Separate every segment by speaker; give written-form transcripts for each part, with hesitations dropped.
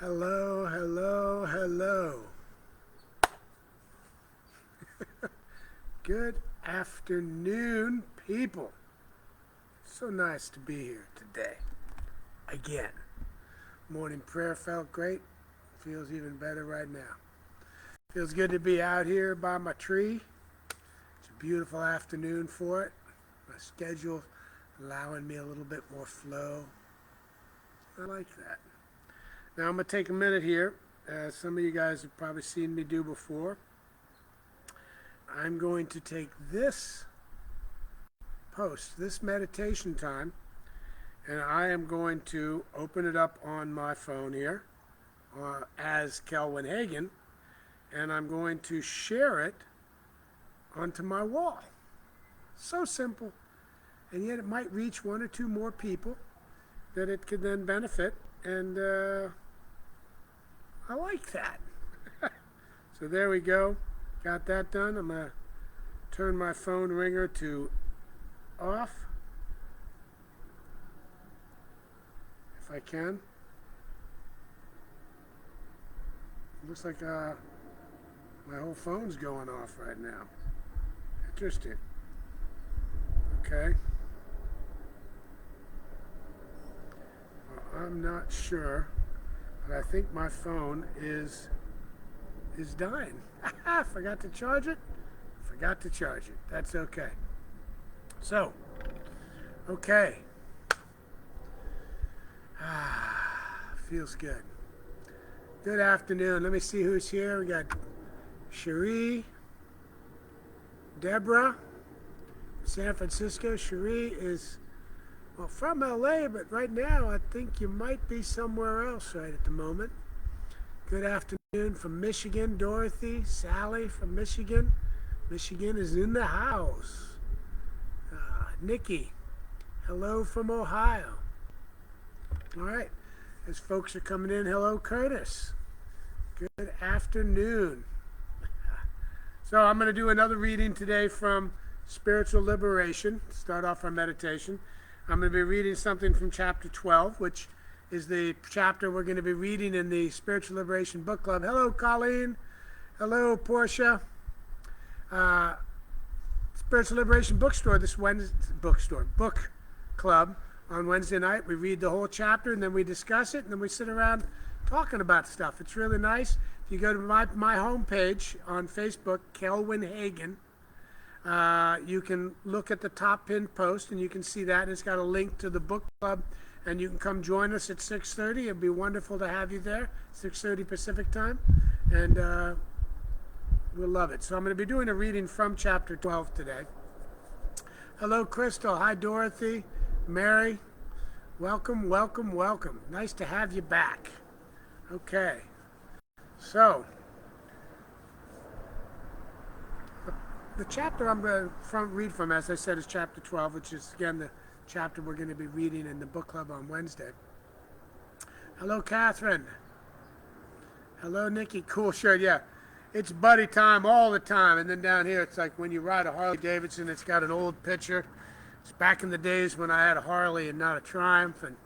Speaker 1: Hello, hello, hello. Good afternoon, people. So nice to be here today. Again. Morning prayer felt great. Feels even better right now. Feels good to be out here by my tree. It's a beautiful afternoon for it. My schedule allowing me a little bit more flow. I like that. Now I'm going to take a minute here, as some of you guys have probably seen me do before. I'm going to take this meditation time, and I am going to open it up on my phone here as Kelvin Hagen, and I'm going to share it onto my wall. So simple, and yet it might reach one or two more people that it could then benefit, and I like that. So there we go. Got that done. I'm going to turn my phone ringer to off, if I can. Looks like my whole phone's going off right now. Interesting. Okay. Well, I'm not sure, but I think my phone is dying. Forgot to charge it. That's okay. So, okay. Feels good. Good afternoon. Let me see who's here. We got Cherie, Deborah, San Francisco. Cherie is, well, from LA, but right now I think you might be somewhere else right at the moment. Good afternoon from Michigan, Dorothy. Sally from Michigan. Michigan is in the house. Nikki, hello from Ohio. All right, as folks are coming in, hello, Curtis. Good afternoon. So I'm going to do another reading today from Spiritual Liberation. Start off our meditation. I'm going to be reading something from chapter 12, which is the chapter we're going to be reading in the Spiritual Liberation Book Club. Hello, Colleen. Hello, Portia. Spiritual Liberation Bookstore this Wednesday, book club on Wednesday night. We read the whole chapter and then we discuss it and then we sit around talking about stuff. It's really nice. If you go to my homepage on Facebook, Kelvin Hagen, you can look at the top pinned post and you can see that. And it's got a link to the book club, and you can come join us at 6:30. It'd be wonderful to have you there, 6:30 Pacific time, and we'll love it. So I'm going to be doing a reading from chapter 12 today. Hello, Crystal. Hi, Dorothy. Mary. Welcome, welcome, welcome. Nice to have you back. Okay. So, the chapter I'm going to read from, as I said, is chapter 12, which is, again, the chapter we're going to be reading in the book club on Wednesday. Hello, Catherine. Hello, Nikki. Cool shirt. Yeah. It's buddy time all the time. And then down here, it's like when you ride a Harley Davidson, it's got an old picture. It's back in the days when I had a Harley and not a Triumph. And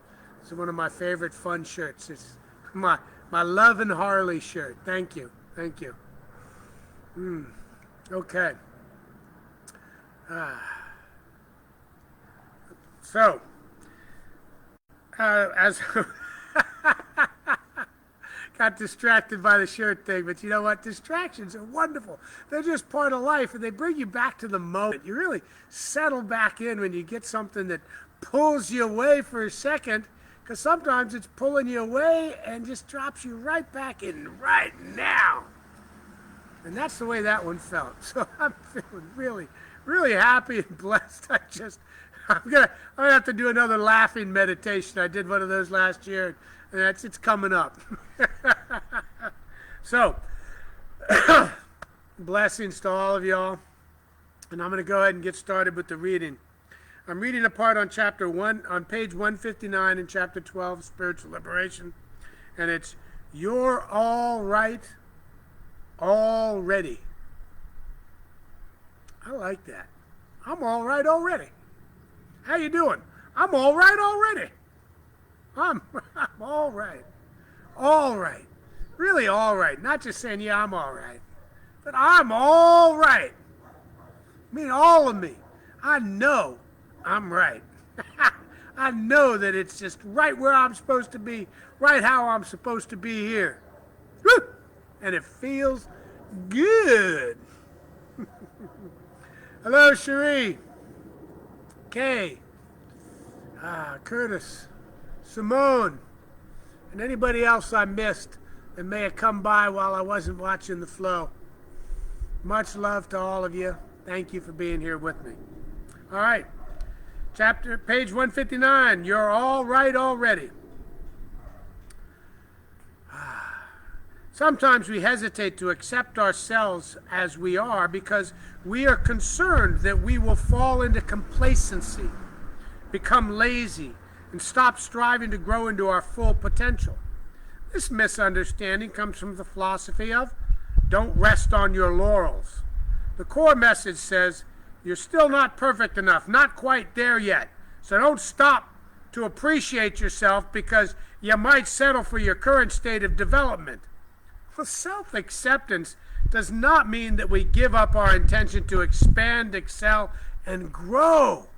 Speaker 1: it's one of my favorite fun shirts. It's my Love and Harley shirt. Thank you. Thank you. Okay. So, as... got distracted by the shirt thing, but you know what? Distractions are wonderful. They're just part of life, and they bring you back to the moment. You really settle back in when you get something that pulls you away for a second, because sometimes it's pulling you away and just drops you right back in right now. And that's the way that one felt. So I'm feeling really, really happy and blessed. I'm gonna have to do another laughing meditation. I did one of those last year, and it's coming up. So, blessings to all of y'all. And I'm going to go ahead and get started with the reading. I'm reading a part on chapter 1, on page 159 in chapter 12, Spiritual Liberation. And it's, "You're all right already." I like that. I'm all right already. How you doing? I'm all right already. I'm all right. all right. Really all right. Not just saying, yeah, I'm all right. But I'm all right. I mean, all of me. I know I'm right. I know that it's just right where I'm supposed to be, right how I'm supposed to be here. Woo! And it feels good. Hello, Cherie. Kay. Curtis. Simone. And anybody else I missed that may have come by while I wasn't watching the flow. Much love to all of you. Thank you for being here with me. All right. Page 159. You're all right already. Sometimes we hesitate to accept ourselves as we are because we are concerned that we will fall into complacency, become lazy, and stop striving to grow into our full potential. This misunderstanding comes from the philosophy of don't rest on your laurels. The core message says you're still not perfect enough, not quite there yet. So don't stop to appreciate yourself because you might settle for your current state of development. Well, self-acceptance does not mean that we give up our intention to expand, excel, and grow.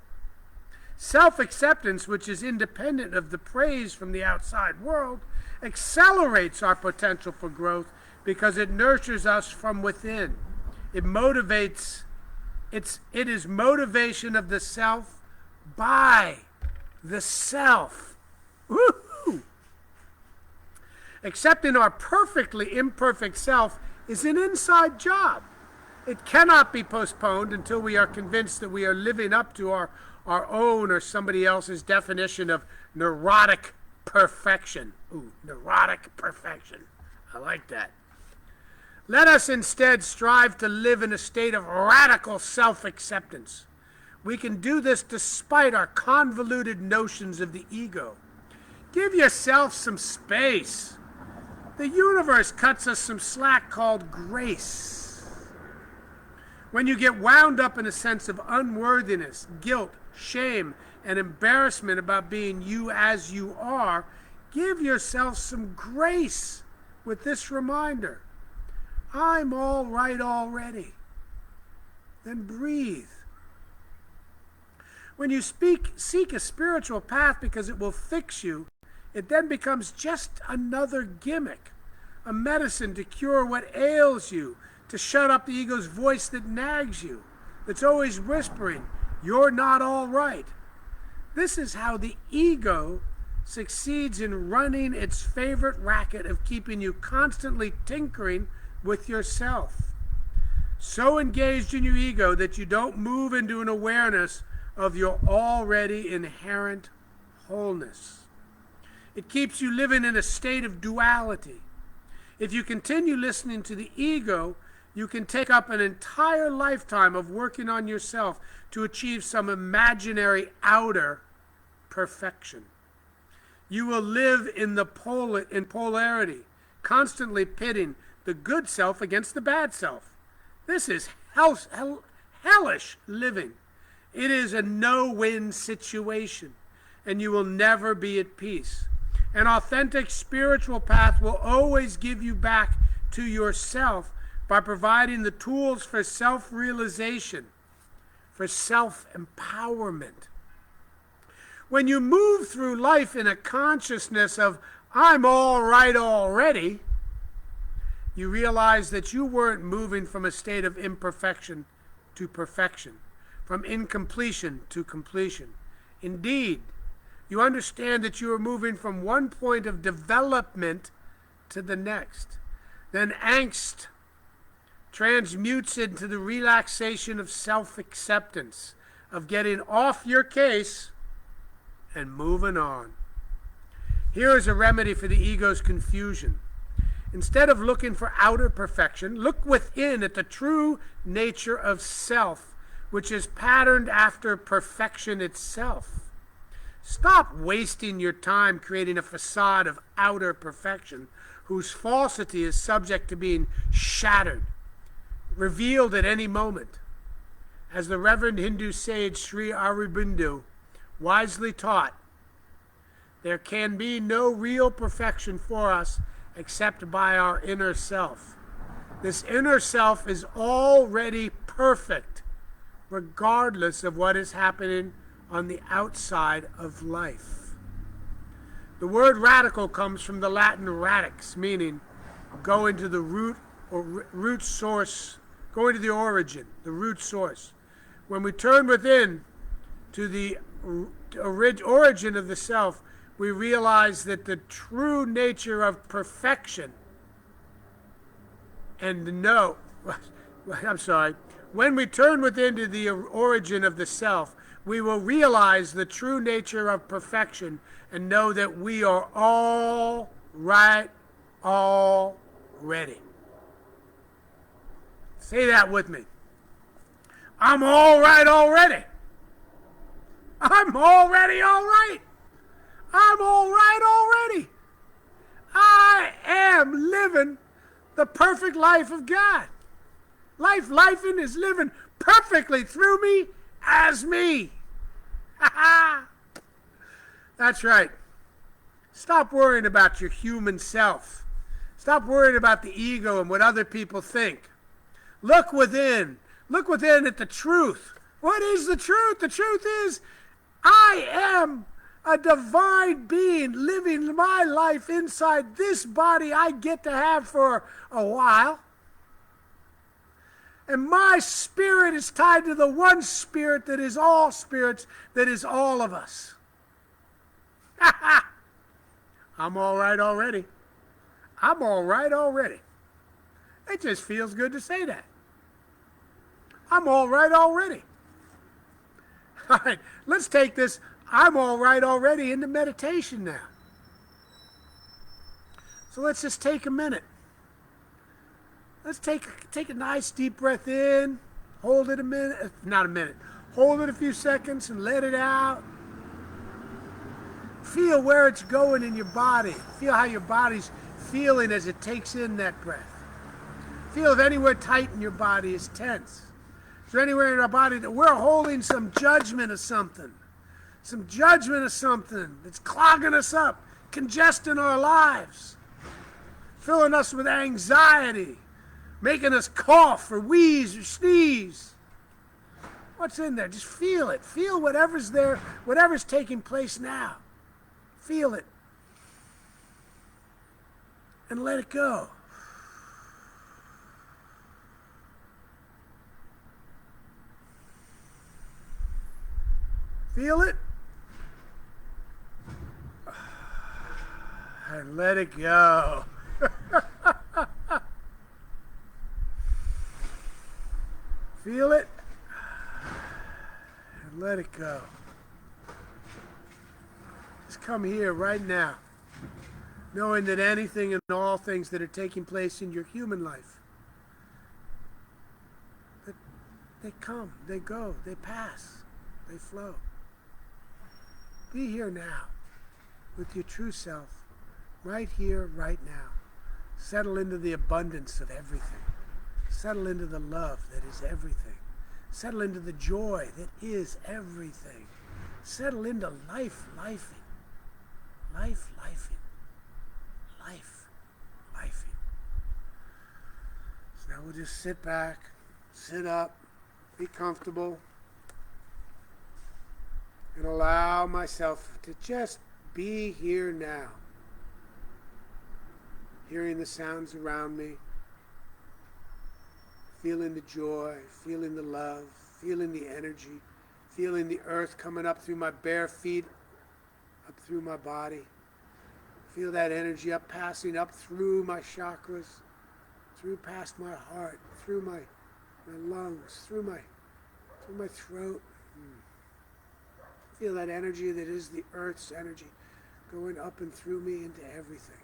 Speaker 1: Self-acceptance, which is independent of the praise from the outside world, accelerates our potential for growth because it nurtures us from within. It motivates, it is motivation of the self by the self. Woo-hoo! Accepting our perfectly imperfect self is an inside job. It cannot be postponed until we are convinced that we are living up to our own or somebody else's definition of neurotic perfection. Ooh, neurotic perfection. I like that. Let us instead strive to live in a state of radical self-acceptance. We can do this despite our convoluted notions of the ego. Give yourself some space. The universe cuts us some slack called grace. When you get wound up in a sense of unworthiness, guilt, shame, and embarrassment about being you as you are, give yourself some grace with this reminder. I'm all right already. Then breathe. When you seek a spiritual path because it will fix you, it then becomes just another gimmick, a medicine to cure what ails you, to shut up the ego's voice that nags you, that's always whispering, you're not all right. This is how the ego succeeds in running its favorite racket of keeping you constantly tinkering with yourself. So engaged in your ego that you don't move into an awareness of your already inherent wholeness. It keeps you living in a state of duality. If you continue listening to the ego, you can take up an entire lifetime of working on yourself to achieve some imaginary outer perfection. You will live in polarity, constantly pitting the good self against the bad self. This is hellish living. It is a no-win situation, and you will never be at peace. An authentic spiritual path will always give you back to yourself by providing the tools for self-realization, for self-empowerment. When you move through life in a consciousness of, I'm all right already, you realize that you weren't moving from a state of imperfection to perfection, from incompletion to completion. Indeed, you understand that you are moving from one point of development to the next. Then angst transmutes into the relaxation of self-acceptance, of getting off your case and moving on. Here is a remedy for the ego's confusion. Instead of looking for outer perfection, look within at the true nature of self, which is patterned after perfection itself. Stop wasting your time creating a facade of outer perfection whose falsity is subject to being shattered, revealed at any moment. As the Reverend Hindu sage Sri Aurobindo wisely taught, There can be no real perfection for us except by our inner self. This inner self is already perfect, regardless of what is happening on the outside of life. The word radical comes from the Latin radix, meaning go into the root or root source, go into the origin, the root source. When we turn within to the origin of the self, we realize that the true nature of perfection when we turn within to the origin of the self, we will realize the true nature of perfection and know that we are all right already. Say that with me. I'm all right already. I'm already all right. I'm all right already. I am living the perfect life of God. Lifing is living perfectly through me as me. That's right. Stop worrying about your human self. Stop worrying about the ego and what other people think. Look within. Look within at the truth. What is the truth? The truth is, I am a divine being living my life inside this body I get to have for a while. And my spirit is tied to the one spirit that is all spirits, that is all of us. I'm all right already. I'm all right already. It just feels good to say that. I'm all right already. All right, let's take this I'm all right already into meditation now. So let's just take a minute. Let's take a nice deep breath in, hold it a minute, not a minute, hold it a few seconds and let it out. Feel where it's going in your body. Feel how your body's feeling as it takes in that breath. Feel if anywhere tight in your body is tense. Is there anywhere in our body that we're holding some judgment of something? Some judgment of something that's clogging us up, congesting our lives, filling us with anxiety, making us cough or wheeze or sneeze. What's in there? Just feel it. Feel whatever's there, whatever's taking place now. Feel it. And let it go. Feel it. And let it go. Feel it. And let it go. Just come here right now, knowing that anything and all things that are taking place in your human life, that they come, they go, they pass, they flow. Be here now with your true self, right here, right now. Settle into the abundance of everything. Settle into the love that is everything. Settle into the joy that is everything. Settle into life, lifing. Life, lifing. Life, lifing. So now we'll just sit back, sit up, be comfortable, and allow myself to just be here now. Hearing the sounds around me, feeling the joy, feeling the love, feeling the energy, feeling the earth coming up through my bare feet, up through my body. Feel that energy passing up through my chakras, through past my heart, through my lungs, through my throat. Feel that energy that is the earth's energy going up and through me into everything.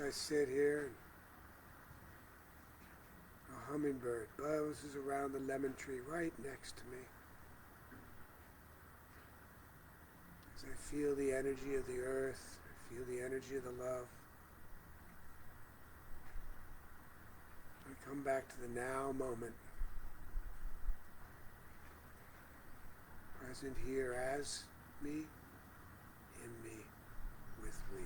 Speaker 1: as I sit here, and a hummingbird buzzes around the lemon tree right next to me. As I feel the energy of the earth, I feel the energy of the love. I come back to the now moment, present here as me, in me, with me.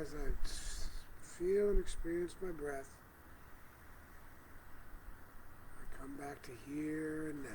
Speaker 1: As I feel and experience my breath, I come back to here and now.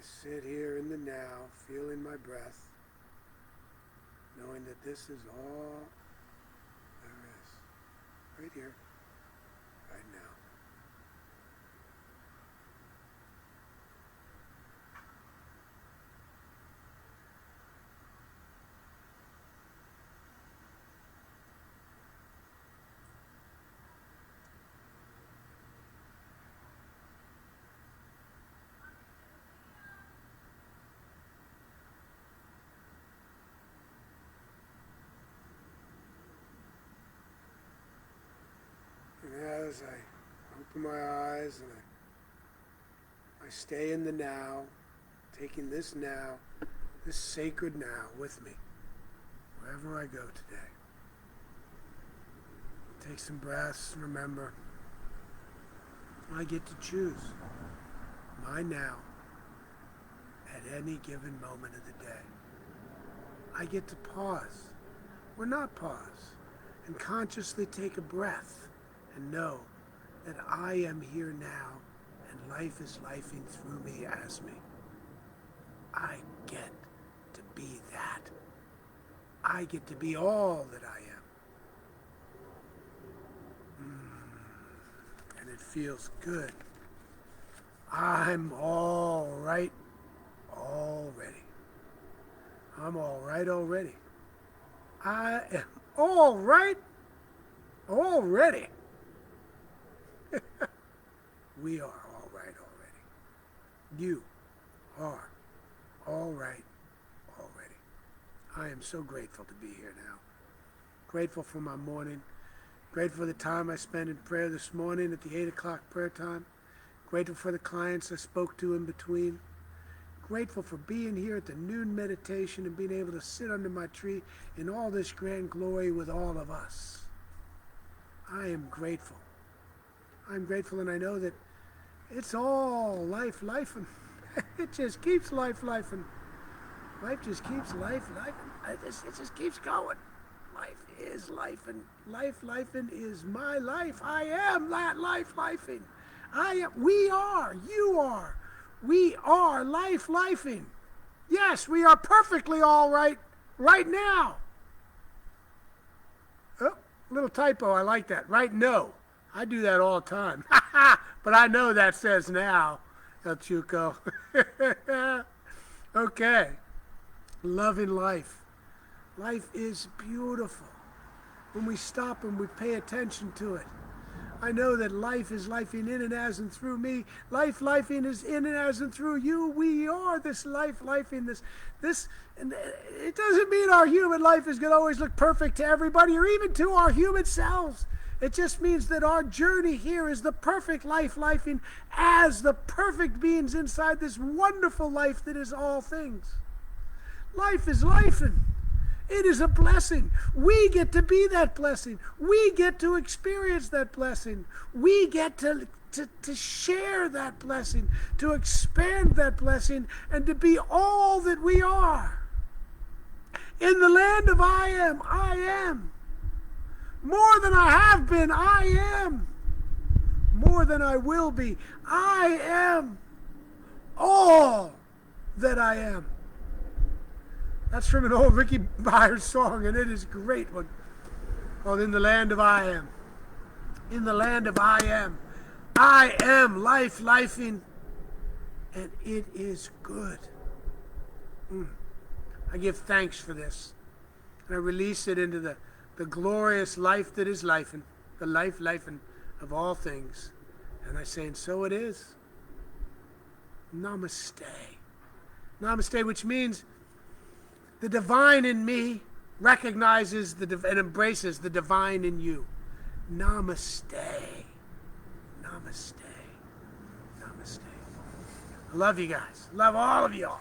Speaker 1: sit here in the now, feeling my breath, knowing that this is all there is. Right here, right now. And as I open my eyes and I stay in the now, taking this now, this sacred now with me, wherever I go today. Take some breaths and remember, I get to choose my now at any given moment of the day. I get to pause, or not pause, and consciously take a breath and know that I am here now and life is lifing through me as me. I get to be that. I get to be all that I am. And it feels good. I'm all right already. I'm all right already. I am all right already. We are all right already. You are all right already. I am so grateful to be here now. Grateful for my morning. Grateful for the time I spent in prayer this morning at the 8 o'clock prayer time. Grateful for the clients I spoke to in between. Grateful for being here at the noon meditation and being able to sit under my tree in all this grand glory with all of us. I am grateful. I'm grateful, and I know that it's all life, and it just keeps life, and life just keeps life, and it just keeps going. Life is life, and life is my life. I am that life-lifing. We are, you are, we are life-lifing. Yes, we are perfectly all right now. Oh, little typo, I like that. Right, no. I do that all the time. But I know that says now, El Chuco. Okay. Loving life. Life is beautiful when we stop and we pay attention to it. I know that life is lifing in and as and through me. Life lifing is in and as and through you. We are this life lifing, this, and it doesn't mean our human life is going to always look perfect to everybody or even to our human selves. It just means that our journey here is the perfect life lifing as the perfect beings inside this wonderful life that is all things. Life is lifing. It is a blessing. We get to be that blessing. We get to experience that blessing. We get to share that blessing, to expand that blessing, and to be all that we are. In the land of I am. More than I have been, I am. More than I will be, I am all that I am. That's from an old Ricky Byers song, and it is a great one. Called In the Land of I Am. In the land of I am life lifing, and it is good. I give thanks for this. And I release it into the glorious life that is lifing, the life lifing of all things. And I say, and so it is. Namaste. Namaste, which means the divine in me recognizes and embraces the divine in you. Namaste. Namaste. Namaste. I love you guys. Love all of y'all.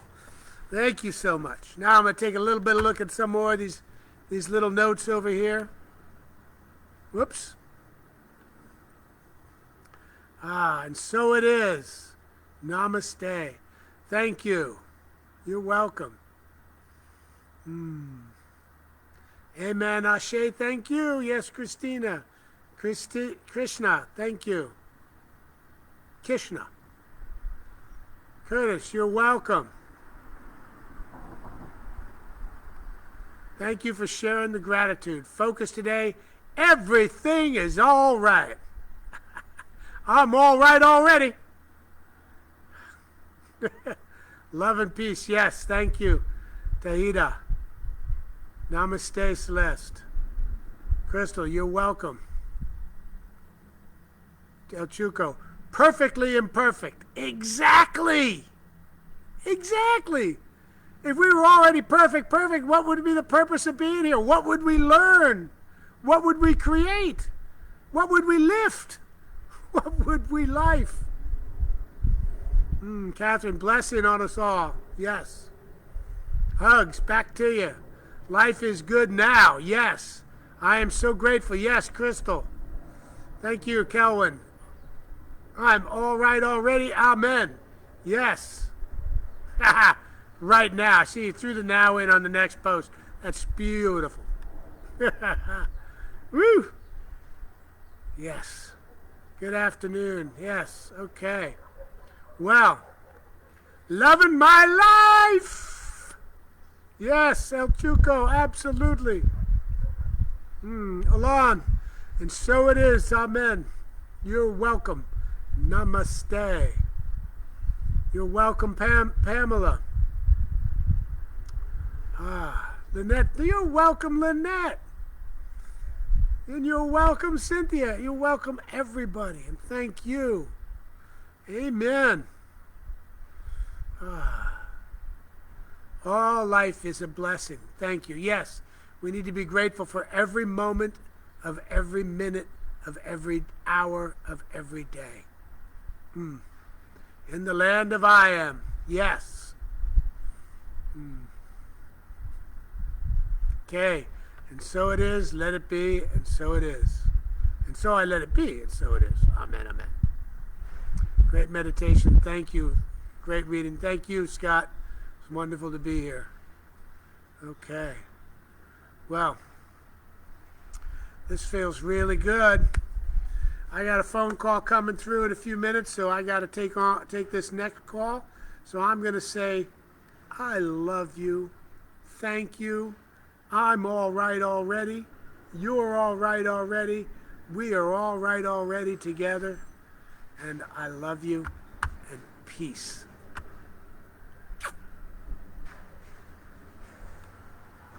Speaker 1: Thank you so much. Now I'm going to take a little bit of a look at some more of these little notes over here. Whoops. And so it is. Namaste. Thank you. You're welcome. Amen. Ashe, thank you. Yes, Christina. Krishna, thank you. Kishna. Curtis, you're welcome. Thank you for sharing the gratitude. Focus today. Everything is all right. I'm all right already. Love and peace. Yes, thank you. Tahida. Namaste, Celeste. Crystal, you're welcome. El Chuco. Perfectly imperfect. Exactly. Exactly. If we were already perfect, what would be the purpose of being here? What would we learn? What would we create? What would we lift? What would we life? Catherine, blessing on us all. Yes. Hugs, back to you. Life is good now. Yes. I am so grateful. Yes, Crystal. Thank you, Kelvin. I'm all right already. Amen. Yes. Right now. See, you threw the now in on the next post. That's beautiful. Woo. Yes. Good afternoon. Yes. Okay. Well, loving my life. Yes, El Chuco, absolutely. Alon, and so it is. Amen. You're welcome. Namaste. You're welcome, Pamela. Lynette. You're welcome, Lynette. And you're welcome, Cynthia. You're welcome, everybody. And thank you. Amen. All life is a blessing. Thank you. Yes, we need to be grateful for every moment of every minute of every hour of every day. In the land of I am. Yes. Okay. And so it is, let it be, and so it is. And so I let it be, and so it is. Amen, amen. Great meditation. Thank you. Great reading. Thank you, Scott. It's wonderful to be here. Okay. Well, this feels really good. I got a phone call coming through in a few minutes, so I got to take this next call. So I'm going to say, I love you. Thank you. I'm all right already. You're all right already. We are all right already together. And I love you, and peace.